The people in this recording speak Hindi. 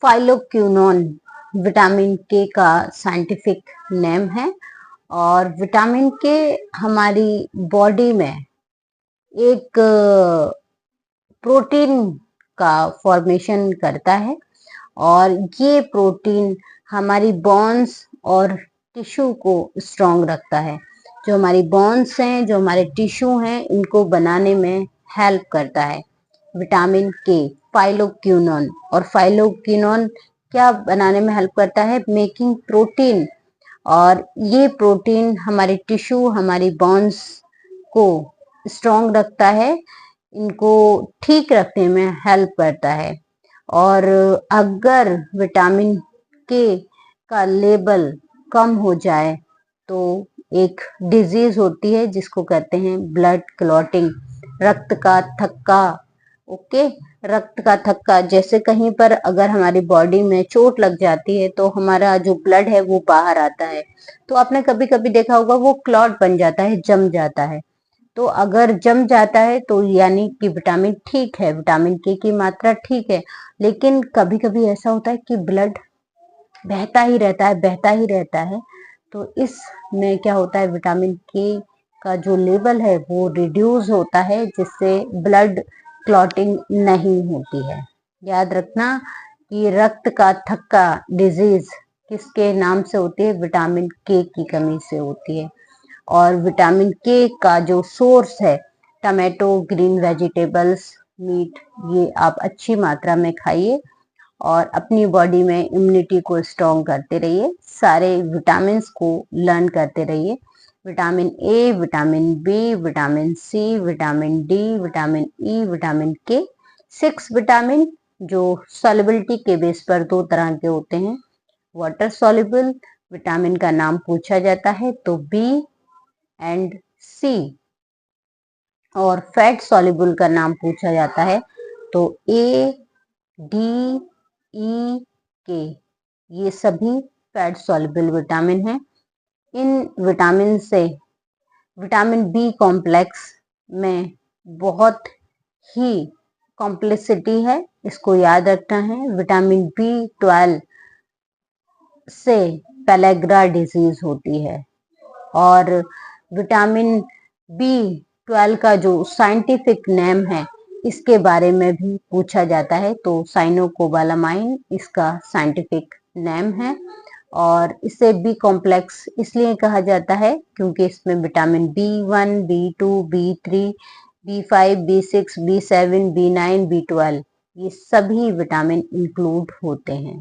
फाइलोक्विनोन विटामिन के का साइंटिफिक नेम है। और विटामिन के हमारी बॉडी में एक प्रोटीन का फॉर्मेशन करता है और ये प्रोटीन हमारी बोन्स और टिश्यू को स्ट्रॉन्ग रखता है। जो हमारी बोन्स हैं, जो हमारे टिश्यू हैं, इनको बनाने में हेल्प करता है विटामिन के, फाइलोक्विनोन। और फाइलोक्विनोन क्या बनाने में हेल्प करता है? Making protein. और ये प्रोटीन हमारे टिश्यू, हमारी बोन्स को स्ट्रॉन्ग रखता है, इनको ठीक रखने में हेल्प करता है। और अगर विटामिन के का लेवल कम हो जाए तो एक डिजीज होती है जिसको कहते हैं ब्लड क्लॉटिंग, रक्त का थक्का। ओके, रक्त का थक्का। जैसे कहीं पर अगर हमारी बॉडी में चोट लग जाती है तो हमारा जो ब्लड है वो बाहर आता है, तो आपने कभी कभी देखा होगा वो क्लॉट बन जाता है, जम जाता है। तो अगर जम जाता है तो यानी कि विटामिन ठीक है, विटामिन के की मात्रा ठीक है। लेकिन कभी कभी ऐसा होता है कि ब्लड बहता ही रहता है, बहता ही रहता है। तो इसमें क्या होता है, विटामिन के का जो लेवल है वो रिड्यूस होता है, जिससे ब्लड क्लॉटिंग नहीं होती है। याद रखना कि रक्त का थक्का डिजीज किसके नाम से होती है? विटामिन के की कमी से होती है। और विटामिन के का जो सोर्स है, टमाटो, ग्रीन वेजिटेबल्स, मीट, ये आप अच्छी मात्रा में खाइए और अपनी बॉडी में इम्यूनिटी को स्ट्रॉन्ग करते रहिए। सारे विटामिन को लर्न करते रहिए। Vitamin A, vitamin B, vitamin C, vitamin D, vitamin E, vitamin K. 6 vitamin जो सॉल्युबिलिटी के बेस पर 2 तरह के होते हैं। वाटर सॉल्युबल विटामिन का नाम पूछा जाता है तो बी एंड सी, और फैट सॉल्युबल का नाम पूछा जाता है तो ए, डी, ई, के। ये सभी फैट सॉल्युबल विटामिन हैं। इन विटामिन से विटामिन बी कॉम्प्लेक्स में बहुत ही कॉम्प्लेक्सिटी है, इसको याद रखना है। विटामिन B12 से पेलेग्रा डिजीज होती है। और विटामिन B12 का जो साइंटिफिक नेम है इसके बारे में भी पूछा जाता है तो साइनोकोबालामाइन इसका साइंटिफिक नेम है। और इसे बी कॉम्प्लेक्स इसलिए कहा जाता है क्योंकि इसमें vitamin B1, B2, B3, B5, B6, B7, B9, B12 ये सभी विटामिन इंक्लूड होते हैं।